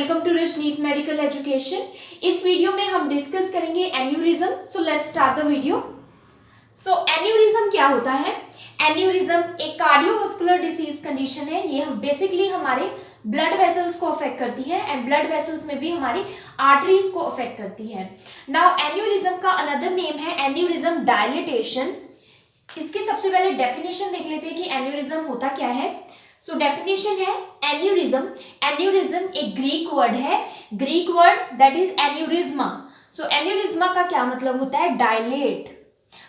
Welcome to Rajneet medical education. इस video में हम डिस्कस करेंगे aneurysm. So let's start the video. So aneurysm क्या होता है? एन्यूरिज्म एक कार्डियोवास्कुलर डिसीज कंडीशन है। ये बेसिकली हमारे ब्लड वेसल्स को अफेक्ट करती है एंड ब्लड वेसल्स में भी हमारी आर्टरीज को अफेक्ट करती है। नाउ एन्यूरिज्म का अनदर नेम है एन्यूरिज्म डायलिटेशन। इसकी सबसे पहले डेफिनेशन देख लेते हैं कि एन्यूरिज्म होता क्या है। सो डेफिनेशन है एन्यूरिज्म। एन्यूरिज्म एक ग्रीक वर्ड है, ग्रीक वर्ड दैट इज एन्यूरिज्मा। सो एन्यूरिज्मा का क्या मतलब होता है? डायलेट।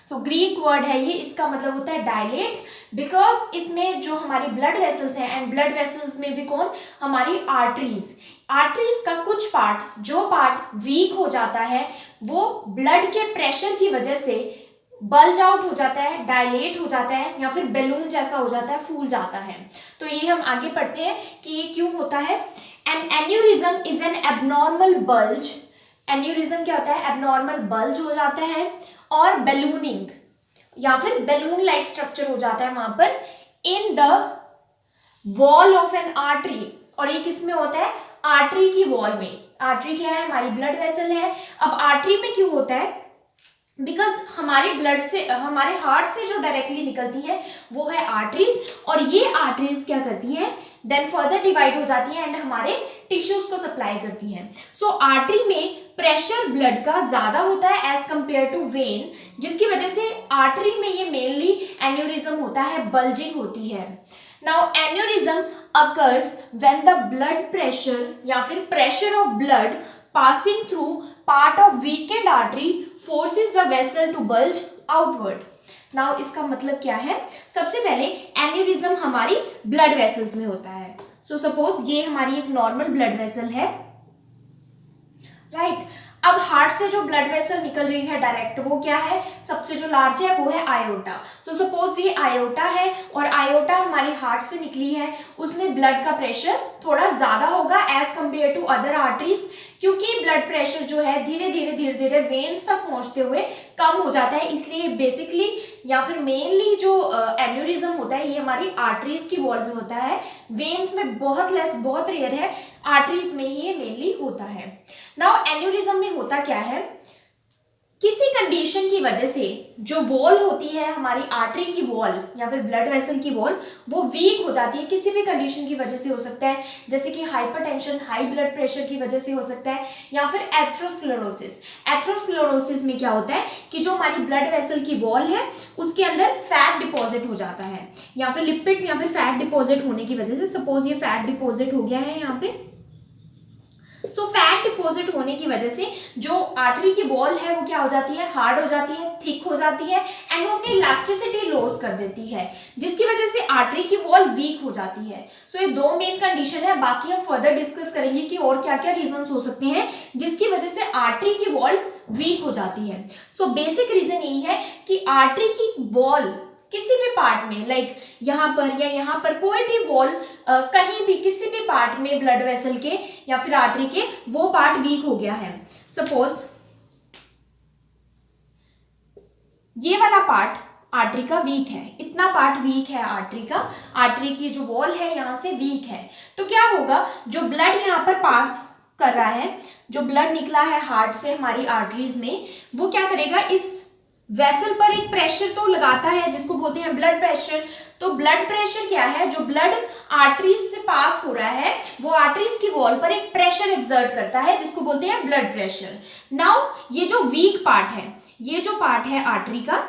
सो ग्रीक वर्ड है ये, इसका मतलब होता है डायलेट, बिकॉज इसमें जो हमारी ब्लड वेसल्स हैं एंड ब्लड वेसल्स में भी कौन? हमारी आर्टरीज। आर्टरीज का कुछ पार्ट, जो पार्ट वीक हो जाता है, वो ब्लड के प्रेशर की वजह से बल्ज आउट हो जाता है, डायलेट हो जाता है, या फिर बैलून जैसा हो जाता है, फूल जाता है। तो ये हम आगे पढ़ते हैं कि ये क्यों होता है। An aneurysm is an abnormal bulge. Aneurysm क्या होता है? एबनॉर्मल बल्ज हो जाता है और बैलूनिंग या फिर बैलून लाइक स्ट्रक्चर हो जाता है वहां पर in the wall of N artery. और ये किस में होता है? आर्टरी की वॉल में। आर्टरी क्या है? हमारी ब्लड वेसल है। अब आर्टरी में क्यों होता है? बिकॉज हमारे ब्लड से, हमारे हार्ट से जो डायरेक्टली निकलती है वो है आर्टरीज, और ये आर्टरीज क्या करती है? देन फर्दर डिवाइड हो जाती है एंड हमारे टिश्यूज को सप्लाई करती है। सो आर्टरी में प्रेशर ब्लड का ज्यादा होता है एज कंपेयर टू वेन, जिसकी वजह से आर्टरी में ये मेनली एन्यूरिज्म होता है, बल्जिंग होती है। Now aneurysm occurs when the blood pressure या फिर pressure of blood passing through part of weakened artery forces the vessel to bulge outward. Now इसका मतलब क्या है? सबसे पहले एन्यूरिज्म हमारी ब्लड वेसल्स में होता है। सो सपोज ये हमारी एक नॉर्मल ब्लड वेसल है, राइट? अब हार्ट से जो ब्लड वेसल निकल रही है डायरेक्ट, वो क्या है? सबसे जो लार्ज है वो है आयोटा। सो सपोज ये आयोटा है और आयोटा हमारी हार्ट से निकली है, उसमें ब्लड का प्रेशर थोड़ा ज्यादा होगा as compare to other arteries, क्योंकि ब्लड प्रेशर जो है धीरे धीरे वेन्स तक पहुंचते हुए कम हो जाता है। इसलिए बेसिकली या फिर मेनली जो एन्यूरिज्म होता है ये हमारी आर्टरीज की वॉल में होता है। वेन्स में बहुत लेस, बहुत रेयर है, आर्टरीज में ही ये मेनली होता है। नाउ एन्यूरिज्म में होता क्या है? किसी कंडीशन की वजह से जो वॉल होती है हमारी आर्टरी की वॉल या फिर ब्लड वेसल की वॉल, वो वीक हो जाती है। किसी भी कंडीशन की वजह से हो सकता है, जैसे कि हाइपरटेंशन, हाई ब्लड प्रेशर की वजह से हो सकता है, या फिर एथ्रोस्क्लेरोसिस। एथ्रोस्क्लेरोसिस में क्या होता है कि जो हमारी ब्लड वेसल की वॉल है उसके अंदर फैट डिपॉजिट हो जाता है, या फिर लिपिड्स या फिर फैट डिपॉजिट होने की वजह से। सपोज ये फैट डिपॉजिट हो गया है यहाँ पे। सो फैट डिपॉजिट होने की वजह से जो आर्टरी की वॉल है वो क्या हो जाती है? हार्ड हो जाती है, थिक हो जाती है एंड वो अपनी इलास्टिसिटी लॉस कर देती है, जिसकी वजह से आर्टरी की वॉल वीक हो जाती है। सो ये दो मेन कंडीशन है। बाकी हम फर्दर डिस्कस करेंगे कि और क्या क्या रीजंस हो सकते हैं जिसकी वजह से आर्टरी की वॉल वीक हो जाती है। सो बेसिक रीजन यही है कि आर्टरी की वॉल किसी भी पार्ट में, लाइक यहाँ पर या यहाँ पर, कोई भी वॉल कहीं भी किसी भी पार्ट में ब्लड वेसल के या फिर आर्टरी के, वो पार्ट वीक हो गया है। सपोज ये वाला पार्ट आर्टरी का वीक है, इतना पार्ट वीक है आर्टरी का, आर्टरी की जो वॉल है यहाँ से वीक है, तो क्या होगा? जो ब्लड यहाँ पर पास कर रहा है, जो ब्लड निकला है हार्ट से हमारी आर्टरीज में, वो क्या करेगा? इस वेसल पर एक प्रेशर तो लगाता है जिसको बोलते हैं ब्लड प्रेशर। तो ब्लड प्रेशर क्या है? जो ब्लड आर्टरीज से पास हो रहा है वो आर्टरीज की वॉल पर एक प्रेशर एक्सर्ट करता है जिसको बोलते हैं ब्लड प्रेशर। नाउ ये जो वीक पार्ट है, ये जो पार्ट है आर्टरी का,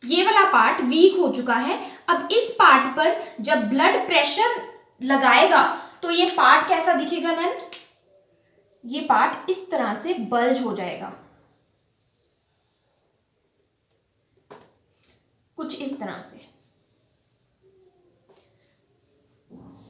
ये वाला पार्ट वीक हो चुका है। अब इस पार्ट पर जब ब्लड प्रेशर लगाएगा तो ये पार्ट कैसा दिखेगा नन? ये पार्ट इस तरह से बल्ज हो जाएगा, कुछ इस तरह से।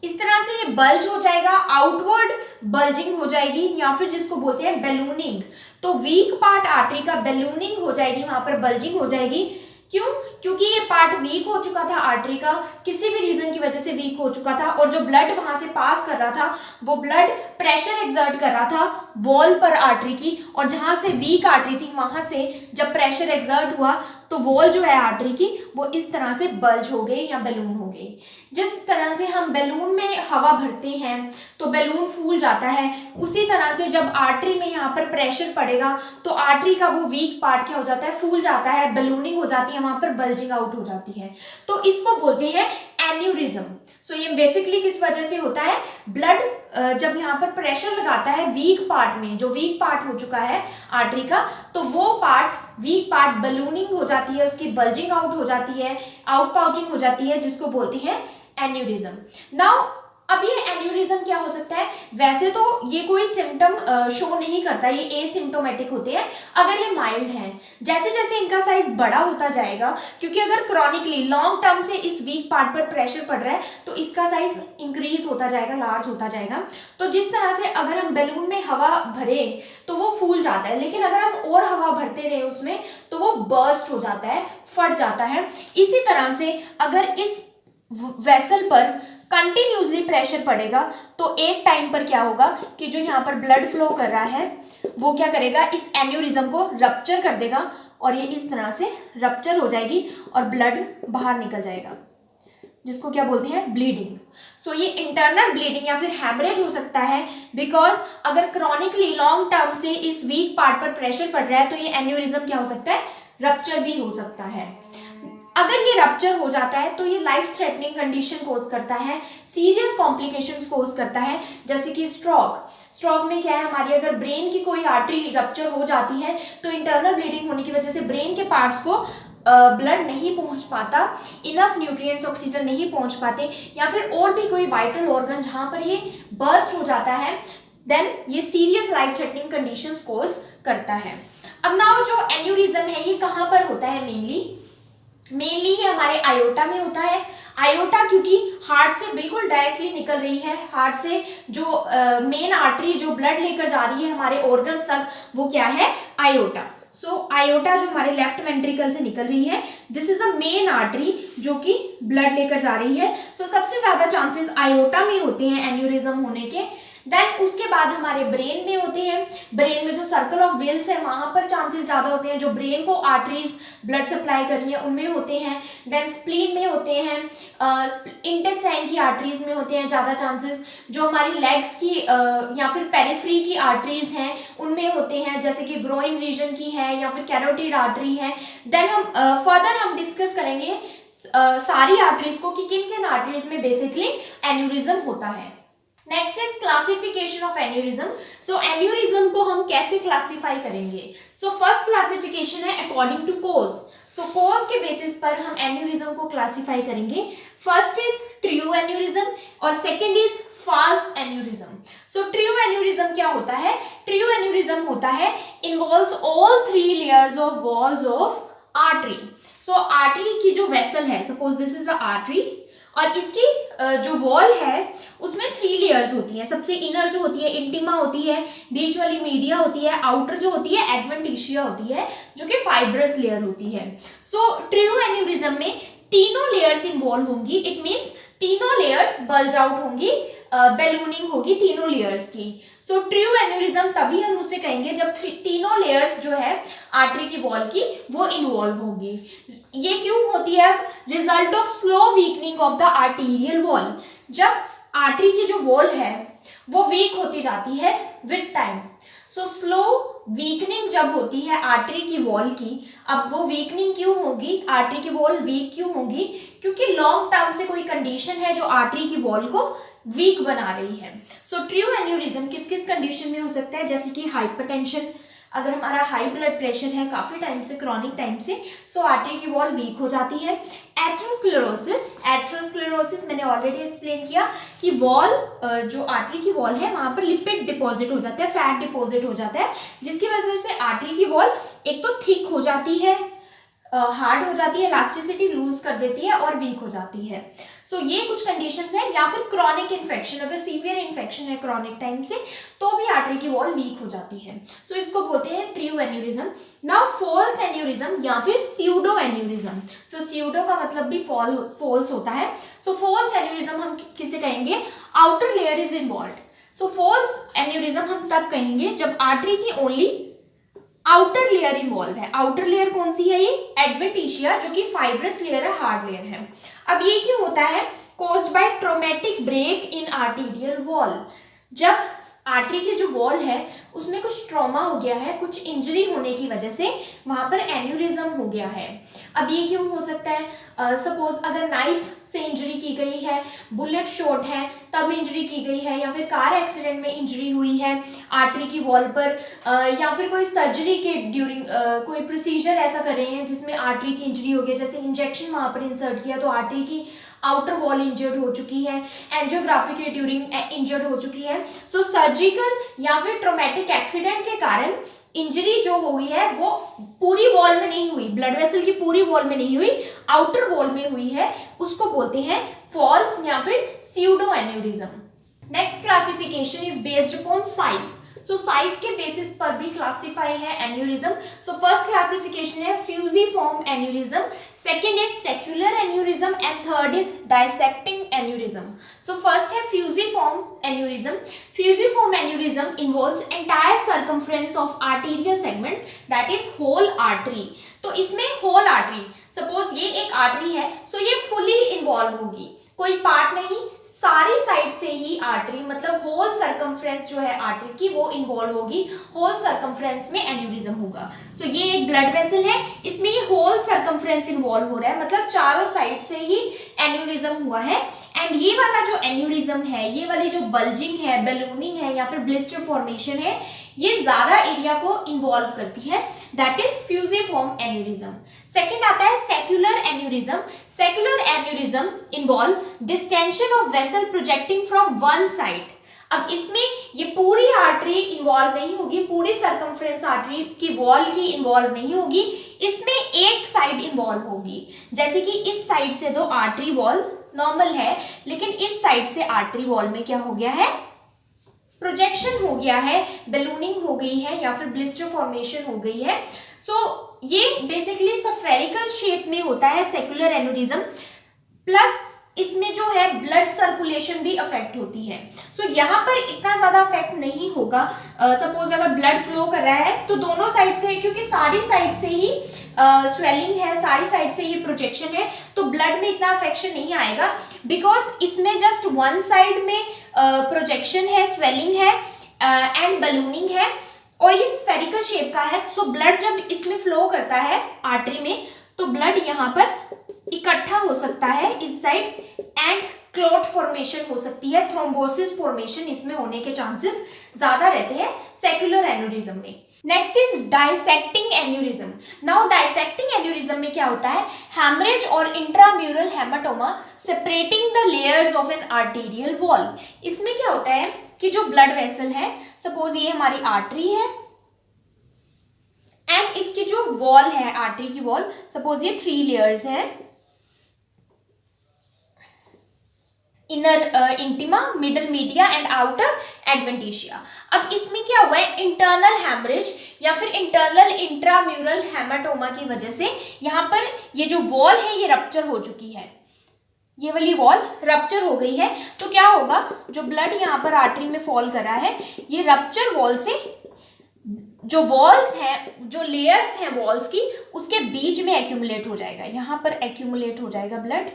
इस तरह से ये बल्ज हो जाएगा, आउटवर्ड बल्जिंग हो जाएगी, या फिर जिसको बोलते हैं बैलूनिंग। तो वीक पार्ट आर्टरी का बैलूनिंग हो जाएगी, वहां पर बल्जिंग हो जाएगी। क्यों? क्योंकि ये पार्ट वीक हो चुका था आर्टरी का, किसी भी रीजन की वजह से वीक हो चुका था, और जो ब्लड वहां से पास कर रहा था वो ब्लड प्रेशर एक्सर्ट कर रहा था वॉल पर आर्टरी की, और जहां से वीक आर्टरी थी वहां से जब प्रेशर एक्सर्ट हुआ तो वॉल जो है आर्टरी की वो इस तरह से बल्ज हो गई या बैलून हो गई। जिस तरह से हम बैलून में हवा भरते हैं तो बैलून फूल जाता है, उसी तरह से जब आर्टरी में यहाँ पर प्रेशर पड़ेगा तो आर्टरी का वो वीक पार्ट क्या हो जाता है, फूल जाता है, बैलूनिंग हो जाती है, वहां पर बल्जिंग आउट हो जाती है, तो इसको बोलते हैं एन्यूरिज्म। सो ये बेसिकली किस वजह से होता है, ब्लड जब यहाँ पर प्रेशर लगाता है वीक पार्ट में, जो वीक पार्ट हो चुका है आर्टरी का, तो वो पार्ट वीक पार्ट बलूनिंग हो जाती है, उसकी बल्जिंग आउट हो जाती है, आउट पाउचिंग हो जाती है, जिसको बोलते हैं एन्यूरिज्म। नाउ अब ये एन्यूरिज्म क्या हो सकता है, वैसे तो ये कोई सिम्टम शो नहीं करता, ये एसिम्टोमेटिक होते हैं अगर ये माइल्ड हैं। जैसे जैसे इनका साइज बड़ा होता जाएगा, क्योंकि अगर क्रॉनिकली लॉन्ग टर्म से इस वीक पार्ट पर प्रेशर पड़ रहा है तो इसका साइज इंक्रीज होता जाएगा, लार्ज होता जाएगा। तो जिस तरह से अगर हम बैलून में हवा भरे तो वो फूल जाता है, लेकिन अगर हम और हवा भरते रहे उसमें तो वो बर्स्ट हो जाता है, फट जाता है। इसी तरह से अगर इस वेसल पर कंटिन्यूसली प्रेशर पड़ेगा तो एक टाइम पर क्या होगा कि जो यहाँ पर ब्लड फ्लो कर रहा है वो क्या करेगा, इस एन्यूरिज्म को रप्चर कर देगा और ये इस तरह से रप्चर हो जाएगी और ब्लड बाहर निकल जाएगा, जिसको क्या बोलते हैं, ब्लीडिंग। सो ये इंटरनल ब्लीडिंग या फिर हैमरेज हो सकता है, बिकॉज अगर क्रॉनिकली लॉन्ग टर्म से इस वीक पार्ट पर प्रेशर पड़ रहा है तो ये एन्यूरिज्म क्या हो सकता है, रप्चर भी हो सकता है। अगर ये रप्चर हो जाता है तो ये लाइफ थ्रेटनिंग कंडीशन कोज करता है, सीरियस कॉम्प्लिकेशंस कोज करता है, जैसे कि स्ट्रोक में क्या है, हमारी अगर ब्रेन की कोई आर्टरी रप्चर हो जाती है तो इंटरनल ब्लीडिंग होने की वजह से ब्रेन के पार्ट्स को ब्लड नहीं पहुंच पाता, इनफ न्यूट्रिएंट्स ऑक्सीजन नहीं पहुंच पाते, या फिर और भी कोई वाइटल ऑर्गन जहां पर ये बर्स्ट हो जाता है, देन ये सीरियस लाइफ थ्रेटनिंग कंडीशंस कोज करता है। अब नाउ जो एन्यूरिज्म है ये कहां पर होता है, मेनली ये हमारे आयोटा में होता है। आयोटा क्योंकि हार्ट से बिल्कुल डायरेक्टली निकल रही है, हार्ट से जो मेन आर्टरी जो ब्लड लेकर जा रही है हमारे ऑर्गन्स तक, वो क्या है, आयोटा। सो आयोटा जो हमारे लेफ्ट वेंट्रिकल से निकल रही है, this is a main artery जो कि ब्लड लेकर जा रही है। सो सबसे ज्यादा चांसेस आयोटा में होते हैं एन्यूरिज्म होने के। देन उसके बाद हमारे ब्रेन में होते हैं, ब्रेन में जो सर्कल ऑफ वेल्स है वहां पर चांसेस ज्यादा होते हैं, जो ब्रेन को आर्टरीज ब्लड सप्लाई कर रही है उनमें होते हैं। देन स्प्लीन में होते हैं, इंटेस्टाइन की आर्टरीज में होते हैं ज्यादा चांसेस, जो हमारी लेग्स की या फिर पेरिफ्री की आर्टरीज हैं उनमें होते हैं, जैसे कि ग्रोइन रीजन की है या फिर कैरोटिड आर्टरी है। देन हम फर्दर हम डिस्कस करेंगे सारी आर्टरीज को कि किन किन आर्टरीज में बेसिकली एन्यूरिज्म होता है। Next is classification of aneurysm. So aneurysm को हम कैसे क्लासिफाई करेंगे, सो फर्स्ट क्लासिफिकेशन है according to cause. So cause के बेसिस पर हम एन्यूरिज्म को क्लासिफाई करेंगे। फर्स्ट इज ट्रू एन्यूरिज्म और second is false aneurysm. So true aneurysm क्या होता है, ट्रू एन्यूरिज्म होता है involves all 3 layers of walls of artery. So artery की जो वेसल है, suppose this is a artery, और इसकी जो वॉल है उसमें 3 लेयर्स होती है। सबसे इनर जो होती है इंटिमा होती है, बीच वाली मीडिया होती है, आउटर जो होती है एडवेंटिशिया होती है जो कि फाइब्रस लेयर होती है। सो ट्रू एन्यूरिज्म में तीनों लेयर्स इन्वॉल्व होंगी, इट मीन्स तीनों लेयर्स बल्ज आउट होंगी, बैलूनिंग होगी तीनों लेयर्स की। सो ट्रू एन्यूरिज्म तभी हम उसे कहेंगे जब तीनों लेयर्स जो है आर्टरी की वॉल की वो इन्वॉल्व होगी। ये क्यों होती है, result of slow weakening of the arterial wall. जब आर्टरी की जो वॉल है वो वीक होती जाती है with time. So slow weakening जब होती है आर्टरी की वॉल की, अब वो वीकनिंग क्यों होगी, आर्टरी की वॉल वीक क्यों होगी, क्योंकि लॉन्ग टर्म से कोई कंडीशन है जो आर्टरी की वॉल को वीक बना रही है। सो ट्रू एन्यूरिज्म किस किस कंडीशन में हो सकता है, जैसे कि हाइपरटेंशन, अगर हमारा हाई ब्लड प्रेशर है काफी टाइम से, क्रॉनिक टाइम से, सो आर्टरी की वॉल वीक हो जाती है। एथेरोस्क्लेरोसिस, एथेरोस्क्लेरोसिस मैंने ऑलरेडी एक्सप्लेन किया कि वॉल जो आर्टरी की वॉल है वहां पर लिपिड डिपॉजिट हो जाता है, फैट डिपॉजिट हो जाता है, जिसकी वजह से आर्टरी की वॉल एक तो थिक हो जाती है, हार्ड हो जाती है, इलास्टिसिटी लूज कर देती है और वीक हो जाती है। सो ये कुछ कंडीशंस हैं। या फिर क्रॉनिक इन्फेक्शन, अगर सीवियर इन्फेक्शन है क्रॉनिक टाइम से तो भी आर्टरी की वॉल वीक हो जाती है। सो इसको बोलते हैं true aneurysm. Now false aneurysm या फिर स्यूडो एन्यूरिज्म। सो स्यूडो का मतलब भी फॉल्स होता है। सो फॉल्स एन्यूरिज्म हम किसे कहेंगे? Outer layer is involve. So false aneurysm हम तब कहेंगे जब आर्टरी की ओनली आउटर लेयर इन्वॉल्व है। आउटर लेयर कौन सी है? ये एडवेंटिशिया, जो कि फाइब्रस लेयर है, हार्ड लेयर है। अब ये क्यों होता है? Caused by traumatic break in arterial wall. जब आर्टरी की जो वॉल है उसमें कुछ ट्रॉमा हो गया है, कुछ इंजरी होने की वजह से वहां पर एन्यूरिज्म हो गया है। अब ये क्यों हो सकता है? सपोज अगर नाइफ से इंजरी की गई है, बुलेट शॉट है तब इंजरी की गई है, या फिर कार एक्सीडेंट में इंजरी हुई है आर्टरी की वॉल पर, या फिर कोई सर्जरी के ड्यूरिंग कोई प्रोसीजर ऐसा कर रहे हैं जिसमें आर्टरी की इंजरी हो गई, जैसे इंजेक्शन वहां पर इंसर्ट किया तो आर्टरी की आउटर वॉल इंजर्ड हो चुकी है, एंजियोग्राफी के ड्यूरिंग इंजर्ड हो चुकी है। सो सर्जिकल या फिर ट्रॉमेटिक एक्सीडेंट के कारण इंजरी जो हुई है वो पूरी वॉल में नहीं हुई, ब्लड वेसल की पूरी वॉल में नहीं हुई, आउटर वॉल में हुई है, उसको बोलते हैं फॉल्स या फिर pseudo aneurysm. Next classification is based upon size. So size के बेसिस पर भी क्लासिफाई है एन्यूरिज्म। सो फर्स्ट क्लासिफिकेशन है fusiform aneurysm, second is saccular aneurysm and third is dissecting aneurysm. So first है fusiform aneurysm. Fusiform aneurysm involves entire circumference of arterial segment, that is whole artery. तो इसमें whole artery, suppose ये एक artery है, सो ये fully involve होगी, कोई part नहीं, सारी साइड से ही आर्टरी, मतलब होल सर्कमफ्रेंस जो है आर्टरी की वो इन्वॉल्व होगी, होल सर्कमफ्रेंस में एन्यूरिज्म होगा। सो ये एक ब्लड वेसल है, इसमें ये होल सर्कमफ्रेंस इन्वॉल्व हो रहा है, मतलब चारों साइड से ही एन्यूरिज्म हुआ है। एंड ये वाला जो एन्यूरिज्म है, ये वाली जो बल्जिंग है, बैलूनिंग है या फिर ब्लिस्टर फॉर्मेशन है, ये ज्यादा एरिया को इन्वॉल्व करती है, that is fusiform aneurysm. Second आता है secular aneurysm. Secular aneurysm involve distension of vessel projecting from one side. अब इसमें ये पूरी आर्टरी इन्वॉल्व नहीं होगी, पूरी सर्कमफ्रेंस आर्टरी की वॉल की इन्वॉल्व नहीं होगी, इसमें एक साइड इन्वॉल्व होगी। जैसे कि इस साइड से तो आर्टरी वॉल नॉर्मल है, लेकिन इस साइड से आर्टरी वॉल में क्या हो गया है? प्रोजेक्शन हो गया है, बैलूनिंग हो गई है या फिर ब्लिस्टर फॉर्मेशन हो गई है। सो ये बेसिकली स्फेरिकल शेप में होता है सेक्युलर एन्यूरिज्म, प्लस इसमें जो है ब्लड सर्कुलेशन भी अफेक्ट होती है। सो यहाँ पर इतना ज्यादा अफेक्ट नहीं होगा। सपोज अगर ब्लड फ्लो कर रहा है तो दोनों साइड से, क्योंकि सारी साइड से ही स्वेलिंग है, सारी साइड से ही प्रोजेक्शन है, तो ब्लड में इतना अफेक्शन नहीं आएगा, बिकॉज इसमें जस्ट वन साइड में प्रोजेक्शन है, स्वेलिंग है एंड बलूनिंग है, और ये स्फेरिकल शेप का है। सो ब्लड जब इसमें फ्लो करता है आर्टरी में, तो ब्लड यहाँ पर इकट्ठा हो सकता है इस साइड, एंड क्लॉट फॉर्मेशन हो सकती है, थ्रोम्बोसिस फॉर्मेशन इसमें होने के चांसेस ज्यादा रहते हैं सेक्युलर एन्यूरिज्म में। Next is dissecting aneurysm. Now dissecting aneurysm में क्या होता है? हैमरेज और intramural haematoma separating the layers of an arterial wall. इसमें क्या होता है कि जो ब्लड वेसल है, सपोज ये हमारी आर्टरी है एंड इसकी जो वॉल है आर्टरी की वॉल, सपोज ये 3 लेयर्स है, inner intima, middle media and outer adventitia. अब इसमें क्या हुआ है? इंटरनल हैमरेज या फिर इंटरनल इंट्राम्यूरल हेमाटोमा की वजह से यहाँ पर ये जो वॉल है ये रप्चर हो चुकी है, ये वाली वॉल रप्चर हो गई है। तो क्या होगा? जो ब्लड यहाँ पर आर्टरी में फॉल कर रहा है, ये रप्चर वॉल से जो वॉल्स हैं, जो लेयर्स हैं वॉल्स की, उसके बीच में एक्यूमुलेट हो जाएगा, यहाँ पर एक्यूमुलेट हो जाएगा ब्लड,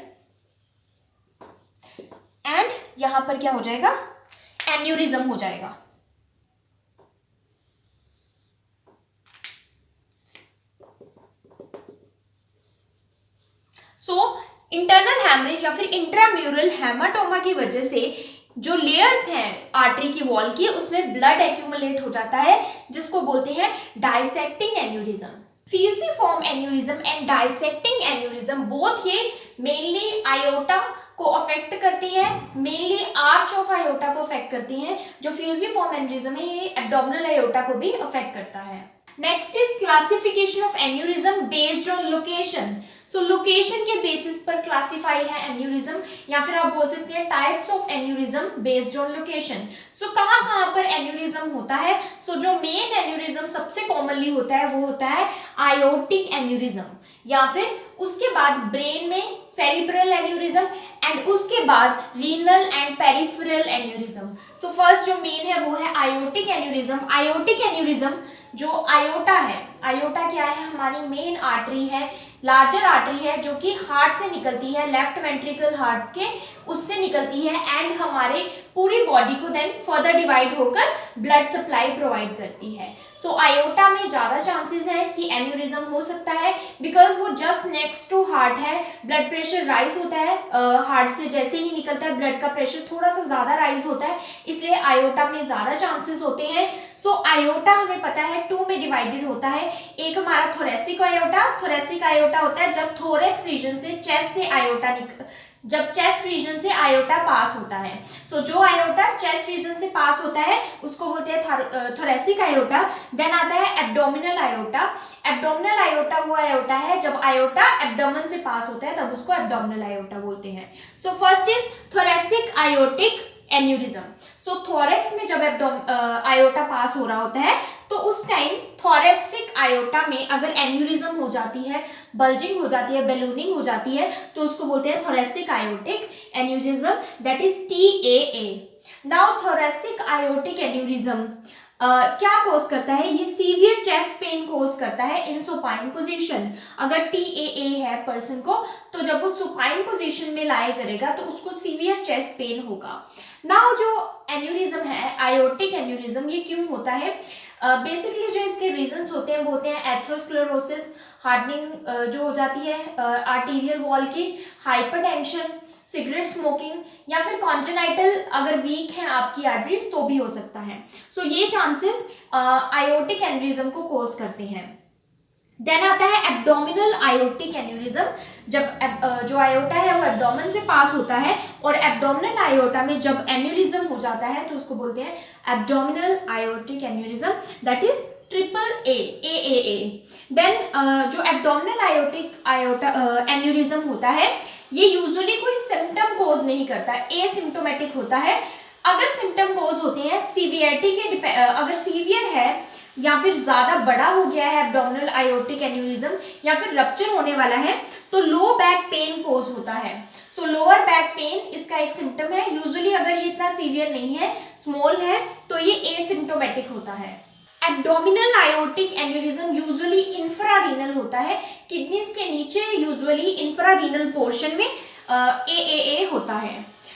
एंड यहां पर क्या हो जाएगा? एन्यूरिज्म हो जाएगा। सो इंटरनल हैमरेज या फिर इंट्राम्यूरल हेमाटोमा की वजह से जो लेयर्स हैं आर्टरी की वॉल की, उसमें ब्लड एक्यूमुलेट हो जाता है, जिसको बोलते हैं dissecting aneurysm. Fusiform aneurysm and dissecting aneurysm both ये मेनली आयोटा को अफेक्ट करती है, मेनली आर्च ऑफ आयोटा को अफेक्ट करती हैं। जो फ्यूजिफॉर्म एन्यूरिज्म है ये एब्डोमिनल आयोटा को भी अफेक्ट करता है। Next is classification of aneurysm based on location. So location के बेसिस पर क्लासिफाई है एन्यूरिज्म, या फिर आप बोल सकते हैं types of aneurysm based on location. So कहाँ कहाँ पर एन्यूरिज्म होता है? सो जो मेन एन्यूरिज्म सबसे कॉमनली होता है वो होता है आयोटिक एन्यूरिज्म, या फिर उसके बाद ब्रेन में सेरिब्रल एन्यूरिज्म, एंड उसके बाद renal and peripheral aneurysm. So first जो मेन है वो है आयोटिक एन्यूरिज्म। आयोटिक एन्यूरिज्म जो आयोटा है, आयोटा क्या है? हमारी मेन आर्टरी है, लार्जर आर्टरी है जो कि हार्ट से निकलती है, लेफ्ट वेंट्रिकल हार्ट के उससे निकलती है, एंड हमारे पूरी बॉडी को देन फर्दर डिवाइड होकर ब्लड सप्लाई प्रोवाइड करती है। सो आयोटा में ज्यादा चांसेस है कि एन्यूरिज्म हो सकता है, बिकॉज वो जस्ट नेक्स्ट टू हार्ट है, ब्लड प्रेशर राइज होता है, हार्ट से जैसे ही निकलता है ब्लड का प्रेशर थोड़ा सा ज्यादा राइज होता है, इसलिए आयोटा में ज्यादा चांसेस होते हैं। सो आयोटा हमें पता है 2 में डिवाइडेड होता है। एक हमारा थोरेसिक आयोटा, थोरेसिक आयोटा होता है जब थोरेक्स रीजन से, चेस्ट से आयोटा जब चेस्ट रीजन से आयोटा पास होता है। सो जो आयोटा चेस्ट रीजन से पास होता है उसको बोलते हैं थोरेसिक आयोटा। देन आता है एब्डोमिनल आयोटा। एब्डोमिनल आयोटा वो आयोटा है जब आयोटा एब्डोमेन से पास होता है, तब उसको एब्डोमिनल आयोटा बोलते हैं। So first is thoracic aortic aneurysm. So thorax में जब आयोटा पास हो रहा होता है तो उस टाइम थोरेसिक आयोटा में अगर एन्यूरिज्म हो जाती है, बल्जिंग हो जाती है, बैलूनिंग हो जाती है, तो उसको बोलते हैं thoracic aortic aneurysm, that is TAA। Now thoracic aortic aneurysm क्या कोज करता है? ये सीवियर चेस्ट पेन कोज करता है इन सुपाइन पोजीशन। अगर TAA है पर्सन को, तो जब वो सुपाइन पोजीशन में लाई करेगा तो उसको सीवियर चेस्ट पेन होगा। नाउ जो एन्यूरिज्म है, आयोटिक एन्यूरिज्म, ये क्यों होता है? बेसिकली जो इसके रीजंस होते हैं वो होते हैं एथेरोस्क्लेरोसिस, हार्डनिंग जो हो जाती है आर्टीरियल वॉल की, हाइपरटेंशन, सिगरेट स्मोकिंग, या फिर कॉन्जेनाइटल अगर वीक है आपकी आर्टरीज तो भी हो सकता है। सो ये चांसेस आयोटिक एन्यूरिज्म को कोज करते हैं। देन आता है एब्डोमिनल आयोटिक एन्यूरिज्म। जब जो आयोटा है वो एब्डोमेन से पास होता है, और एब्डोमिनल आयोटा में जब एन्यूरिज्म हो जाता है तो उसको बोलते हैं abdominal aortic aneurysm, that is AAA, AAA। Then जो एब्डोमिनल आयोटा एन्यूरिज्म होता है ये यूजुअली कोई सिम्टम कोज नहीं करता, एसिम्प्टोमेटिक होता है। अगर सिम्टम कोज होते हैं सीवियरिटी के अगर सीवियर है या फिर ज्यादा बड़ा हो गया है एब्डोमिनल आयोटिक एन्यूरिज्म, या फिर रप्चर होने वाला है, तो लो बैक पेन कोज होता है। सो लोअर बैक पेन इसका एक सिम्टम है। यूजुअली अगर ये इतना सीवियर नहीं है, स्मॉल है, तो ये एसिम्प्टोमेटिक होता है। एब्डोमिनल आयोटिक एन्यूरिज्म यूजुअली इंफ्रारीनल होता है, किडनीज के नीचे यूजुअली इंफ्रारीनल पोर्शन में AAA होता है।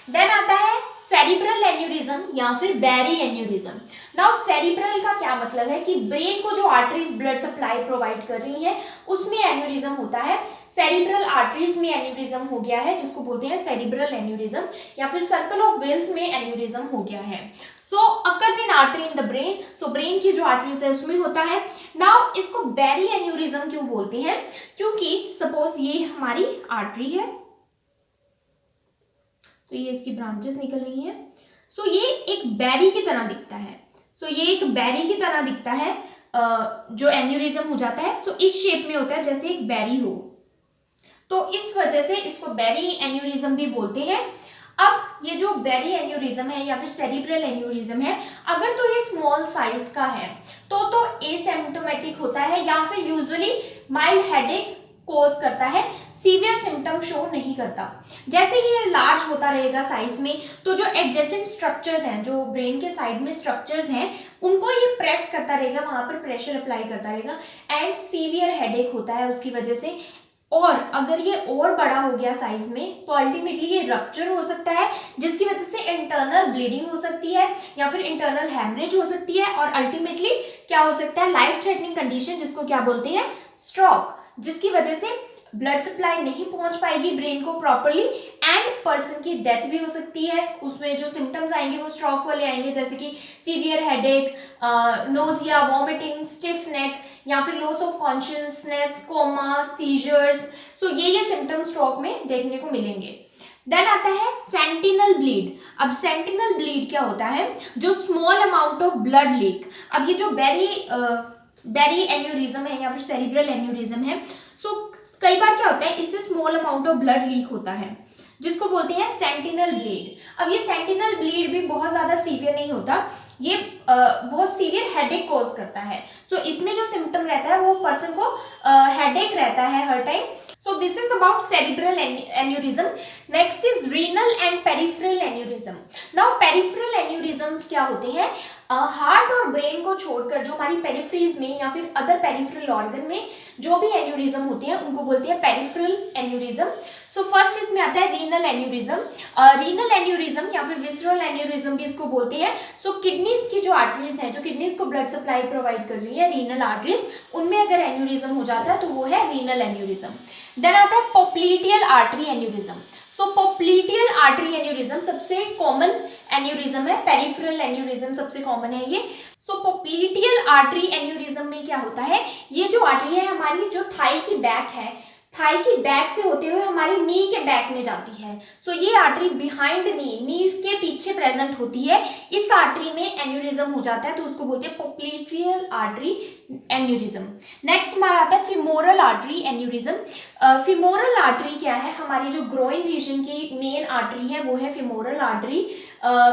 देन आता है सेरिब्रल एन्यूरिज्म या फिर बैरी एन्यूरिज्म। नाउ सेरिब्रल का क्या मतलब है कि ब्रेन को जो आर्टरीज ब्लड सप्लाई प्रोवाइड कर रही है उसमें एन्यूरिज्म होता है। सेरिब्रल आर्टरीज में एन्यूरिज्म हो गया है जिसको बोलते हैं सेरिब्रल एन्यूरिज्म, या फिर सर्कल ऑफ वेल्स में एन्यूरिज्म हो गया है। So occurs in artery in the brain, so brain की जो आर्टरीज है उसमें होता है। नाउ इसको बैरी एन्यूरिज्म क्यों बोलते हैं? क्योंकि सपोज ये हमारी आर्टरी है, तो ये इसकी ब्रांचेस निकल रही हैं। सो ये एक बैरी की तरह दिखता है। सो ये एक बैरी की तरह दिखता है जो एन्यूरिज्म हो जाता है। सो इस शेप में होता है जैसे एक बैरी हो, तो इस वजह से इसको बैरी एन्यूरिज्म भी बोलते हैं। अब ये जो बैरी एन्यूरिज्म है या फिर सेरिब्रल एन्यूरिज्म है, अगर तो ये स्मॉल साइज का है तो एसिम्प्टोमेटिक होता है, या फिर यूजुअली माइल्ड हेडेक कोज करता है, सीवियर सिम्टम शो नहीं करता। जैसे ही ये लार्ज होता रहेगा साइज में, तो जो एडजेसेंट स्ट्रक्चर्स हैं, जो ब्रेन के साइड में स्ट्रक्चर्स हैं, उनको ये प्रेस करता रहेगा, वहां पर प्रेशर अप्लाई करता रहेगा, एंड सीवियर हेडेक होता है उसकी वजह से। और अगर ये और बड़ा हो गया साइज में तो अल्टीमेटली ये रप्चर हो सकता है, जिसकी वजह से इंटरनल ब्लीडिंग हो सकती है या फिर इंटरनल हैमरेज हो सकती है, और अल्टीमेटली क्या हो सकता है, लाइफ थ्रेटनिंग कंडीशन जिसको क्या बोलते हैं, स्ट्रोक, जिसकी वजह से ब्लड सप्लाई नहीं पहुंच पाएगी ब्रेन को प्रॉपरली, एंड पर्सन की डेथ भी हो सकती है। उसमें जो सिम्टम्स आएंगे वो स्ट्रोक वाले आएंगे, जैसे कि severe headache, nausea, vomiting, stiff neck, या फिर loss of consciousness, coma, seizures. So ये सिम्टम्स स्ट्रोक में देखने को मिलेंगे। देन आता है सेंटिनल ब्लीड। अब सेंटिनल ब्लीड क्या होता है? जो small amount of blood leak. अब ये जो बैरी बेरी एन्यूरिज्म है या फिर सेरिब्रल एन्यूरिज्म है। सो कई बार क्या होता है, इससे small amount of blood leak होता है जिसको बोलते हैं सेंटिनल ब्लीड। अब ये सेंटिनल ब्लीड भी बहुत ज़्यादा सीवियर नहीं होता, ये बहुत सीवियर हेडेक कॉज करता है। सो इसमें जो सिम्टम रहता है वो पर्सन को हेडेक रहता है हर time. So this is about cerebral aneurysm. Next is renal and peripheral aneurysm. Now peripheral aneurysms क्या होते हैं, हार्ट और ब्रेन को छोड़कर जो हमारी पेरिफ्रीज में या फिर अदर पेरिफेरल ऑर्गन में जो भी एन्यूरिज्म होते हैं उनको बोलते हैं पेरिफेरल एन्यूरिज्म। सो फर्स्ट इसमें आता है रीनल एन्यूरिज्म। रीनल एन्यूरिज्म या फिर विसरल एन्यूरिज्म भी इसको बोलते हैं। सो किडनीज की जो आर्टरीज हैं, जो किडनीज को ब्लड सप्लाई प्रोवाइड कर रही है, रीनल आर्टरीज, उनमें अगर एन्यूरिज्म हो जाता है तो वो है रीनल एन्यूरिज्म। देन आता है पोप्लीटियल आर्टरी एन्यूरिज्म। सो पोप्लीटियल आर्टरी एन्यूरिज्म सबसे कॉमन एन्यूरिज्म है, पेरिफेरल एन्यूरिज्म सबसे कॉमन है ये। सो पोप्लीटियल आर्टरी एन्यूरिज्म में क्या होता है, ये जो आर्टरी है हमारी जो थाई की बैक है, थाई की बैक से होते हुए हमारी नी के बैक में जाती है। सो ये आर्टरी बिहाइंड नी के पीछे प्रेजेंट होती है। इस आर्टरी में एन्यूरिज्म हो जाता है तो उसको बोलते हैं पोप्लीटियल आर्टरी एन्यूरिज्म। नेक्स्ट हमारा आता है femoral artery aneurysm. Femoral artery क्या है, हमारी जो ग्रोइन रीजन की मेन आर्टरी है वो है फिमोरल आर्टरी।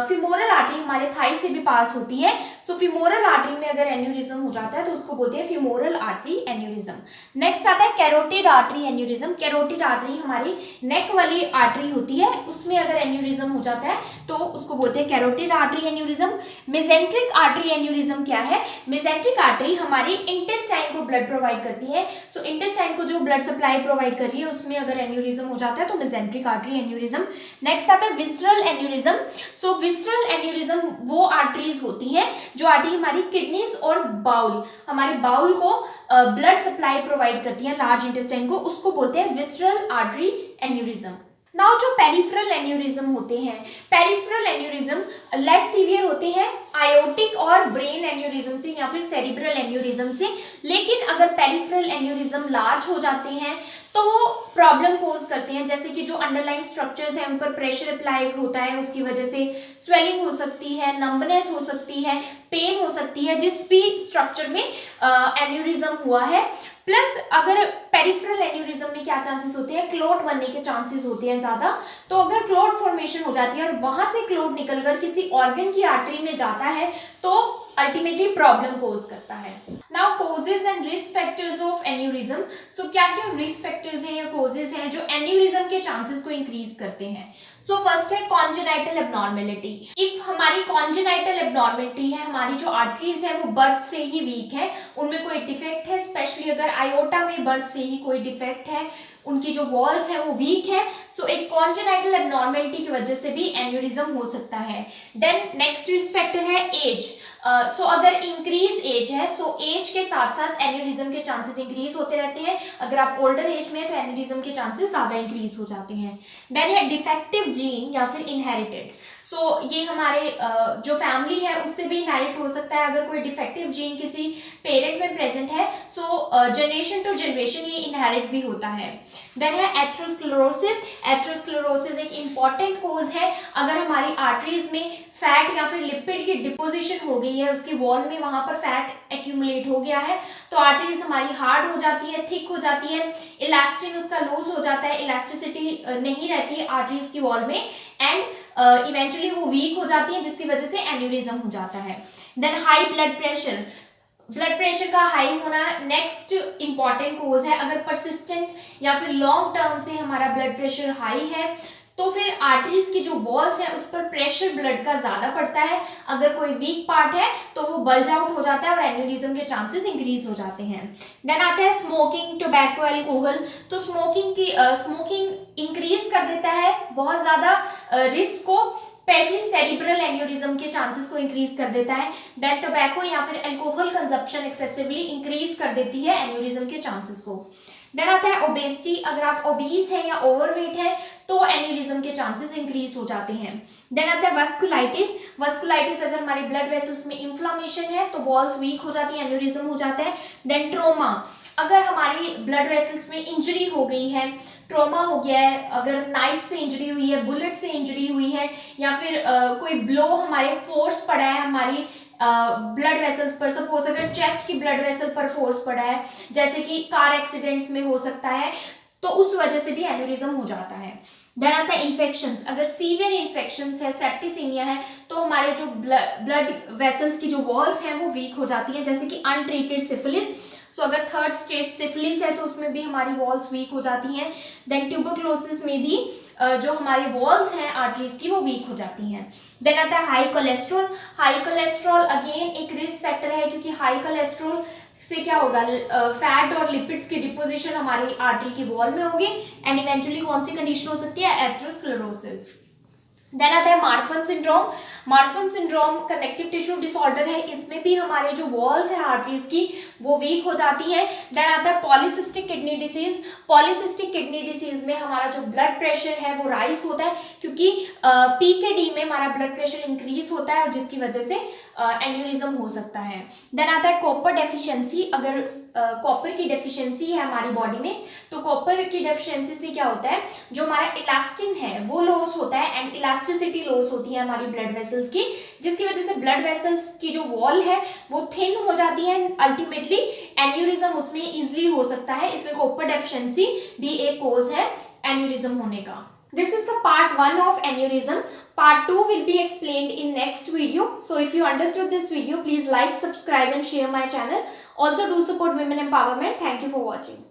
फिमोरल आर्टरी हमारे थाई से भी पास होती है। सो फिमोरल आर्टरी में अगर एन्यूरिज्म हो जाता है तो उसको बोलते हैं फिमोरल आर्टरी एन्यूरिज्म। नेक्स्ट आता है carotid artery aneurysm. Carotid artery हमारी नेक वाली आर्टरी होती है, उसमें अगर एन्यूरिज्म हो जाता है तो उसको बोलते हैं carotid artery aneurysm. Mesenteric artery aneurysm क्या है, मेसेंट्रिक आर्टरी हमारी इंटेस्टाइन को ब्लड प्रोवाइड करती है। सो इंटेस्टाइन को जो ब्लड सप्लाई प्रोवाइड कर रही है उसमें अगर एन्यूरिज्म हो जाता है तो मेसेंट्रिक आर्टरी एन्यूरिज्म। नेक्स्ट आता है विसरल एन्यूरिज्म। सो विसरल एन्यूरिज्म वो आर्टरीज होती हैं जो आर्टरी हमारी किडनीज और बाउल, हमारे बाउल को ब्लड सप्लाई प्रोवाइड करती है, लार्ज इंटेस्टाइन को, उसको बोलते हैं विसरल आर्टरी एन्यूरिज्म। नाउ जो पेरिफेरल एन्यूरिज्म होते हैं, पेरिफेरल एन्यूरिज्म लेस सीवियर होते हैं आयोटिक और ब्रेन एन्यूरिज्म से या फिर सेरिब्रल एन्यूरिज्म से। लेकिन अगर पेरिफेरल एन्यूरिज्म लार्ज हो जाते हैं तो वो प्रॉब्लम कोज करते हैं, जैसे कि जो अंडरलाइंग स्ट्रक्चर्स हैं उन पर प्रेशर अप्लाई होता है, उसकी वजह से स्वेलिंग हो सकती है, नंबनेस हो सकती है, पेन हो सकती है जिस भी स्ट्रक्चर में एन्यूरिज्म हुआ है। प्लस अगर पेरिफेरल एन्यूरिज्म में क्या चांसेस होते हैं, क्लोट बनने के चांसेस होते हैं ज़्यादा। तो अगर क्लोट फॉर्मेशन हो जाती है और वहाँ से क्लोट निकलकर किसी ऑर्गन की आर्टरी में जाता है तो अल्टीमेटली प्रॉब्लम कोज करता है। Now causes and risk factors of aneurysm. So क्या क्या रिस्क फैक्टर्स हैं या कोजेज हैं जो एन्यूरिज्म के चांसेस को इंक्रीज करते हैं। सो फर्स्ट है कॉन्जेनाइटल एब्नॉर्मेलिटी। इफ हमारी कॉन्जेनाइटल एब्नॉर्मेलिटी है, हमारी जो आर्टरीज है वो बर्थ से ही वीक है, उनमें कोई डिफेक्ट है, स्पेशली अगर आयोटा में बर्थ से ही कोई डिफेक्ट है, उनकी जो वॉल्स हैं वो वीक है, सो एक कॉन्जेनाइटल एब्नॉर्मेलिटी की वजह से भी एन्यूरिज्म हो सकता है। देन नेक्स्ट रिस्क फैक्टर है एज। सो अगर इंक्रीज एज है, सो एज के साथ साथ एन्यूरिज्म के चांसेस इंक्रीज होते रहते हैं। अगर आप ओल्डर एज में है तो एन्यूरिज्म के चांसेस ज़्यादा इंक्रीज हो जाते हैं। देन है डिफेक्टिव जीन या फिर इनहेरिटेड। सो ये हमारे जो फैमिली है उससे भी इनहेरिट हो सकता है। अगर कोई डिफेक्टिव जीन किसी पेरेंट में प्रेजेंट है सो जनरेशन टू जनरेशन ये इनहेरिट भी होता है। देन है एथेरोस्क्लेरोसिस। एथेरोस्क्लेरोसिस एक इम्पॉर्टेंट कोज है। अगर हमारी आर्टरीज में फैट या फिर लिपिड की डिपोजिशन हो गई है, उसकी वॉल में वहां पर फैट एक्यूमुलेट हो गया है तो आर्टरीज हमारी हार्ड हो जाती है, थिक हो जाती है, इलास्टिन उसका लूज हो जाता है, इलास्टिसिटी नहीं रहती है आर्टरीज की वॉल में एंड इवेंचुअली वो वीक हो जाती है जिसकी वजह से एन्यूरिज्म हो जाता है। Then high blood pressure. Blood pressure का हाई होना नेक्स्ट इंपॉर्टेंट कोज है। अगर परसिस्टेंट या फिर लॉन्ग टर्म से हमारा ब्लड प्रेशर हाई है तो फिर आर्टरीज की जो वॉल्स हैं उस पर प्रेशर ब्लड का ज़्यादा पड़ता है। अगर कोई वीक पार्ट है तो वो बल्ज आउट हो जाता है और एन्यूरिज्म के चांसेस इंक्रीज हो जाते हैं। देन आता है स्मोकिंग, टोबैको, अल्कोहल। तो स्मोकिंग इंक्रीज कर देता है बहुत ज़्यादा रिस्क को, स्पेशली सेरिब्रल एन्यूरिज्म के चांसेस को इंक्रीज कर देता है। देन टोबैको या फिर अल्कोहल कंजप्शन एक्सेसिवली इंक्रीज कर देती है एन्यूरिज्म के चांसेस को। देन आता है ओबेसिटी। अगर आप ओबीज हैं या ओवरवेट है तो एन्यूरिज्म के चांसेस इंक्रीज हो जाते हैं। देन आता है वस्कुलाइटिस। वस्कुलाइटिस अगर हमारे ब्लड वेसल्स में इंफ्लामेशन है तो वॉल्स वीक हो जाती है, एन्यूरिज्म हो जाता है। Then trauma. अगर हमारी ब्लड वेसल्स में इंजरी हो गई है, ट्रोमा हो गया है, अगर नाइफ से इंजरी हुई है, बुलेट से इंजरी हुई है या फिर कोई ब्लो हमारे फोर्स पड़ा है हमारी ब्लड वेसल्स पर, सपोज अगर चेस्ट की ब्लड वेसल पर फोर्स पड़ा है, जैसे कि कार एक्सीडेंट्स में हो सकता है, तो उस वजह से भी एन्यूरिज्म हो जाता है। देन आता है इन्फेक्शंस, अगर सीवियर इन्फेक्शंस है, सेप्टिसीमिया है, तो हमारे जो ब्लड वेसल्स की जो वॉल्स हैं वो वीक हो जाती है, जैसे कि अनट्रीटेड सिफिलिस। सो अगर थर्ड स्टेज सिफिलिस है तो उसमें भी हमारी वॉल्स वीक हो जाती हैं। देन ट्यूबरक्लोसिस में भी जो हमारी वॉल्स हैं आर्टरीज की वो वीक हो जाती हैं। देन आता है high cholesterol. High cholesterol again एक रिस्क फैक्टर है, क्योंकि हाई कोलेस्ट्रॉल से क्या होगा, फैट और लिपिड्स की डिपोजिशन हमारी आर्टरी की वॉल में होगी, एंड इवेंचुअली कौन सी कंडीशन हो सकती है, एथेरोस्क्लेरोसिस। देन आता है Marfan syndrome. Marfan syndrome connective tissue disorder है, इसमें भी हमारे जो वॉल्स है आर्टरीज की वो वीक हो जाती है। देन आता है polycystic kidney disease. Polycystic kidney disease में हमारा जो ब्लड प्रेशर है वो राइज होता है, क्योंकि पीकेडी में हमारा ब्लड प्रेशर इंक्रीज होता है और जिसकी वजह से एन्यूरिज्म हो सकता है। देन आता है कॉपर डेफिशिएंसी। अगर कॉपर की डेफिशिएंसी है हमारी बॉडी में, तो कॉपर की डेफिशिएंसी से क्या होता है, जो हमारा इलास्टिन है वो लॉस होता है, एंड इलास्टिसिटी लॉस होती है हमारी ब्लड वेसल्स की, जिसकी वजह से ब्लड वेसल्स की जो वॉल है वो थिन हो जाती है, अल्टीमेटली एन्यूरिज्म उसमें इजिली हो सकता है। इसमें कॉपर डेफिशिएंसी भी एक कॉज है एन्यूरिज्म होने का। This is the part 1 of aneurysm. Part 2 will be explained in next video. So if you understood this video, please like, subscribe and share my channel. Also do support women empowerment. Thank you for watching.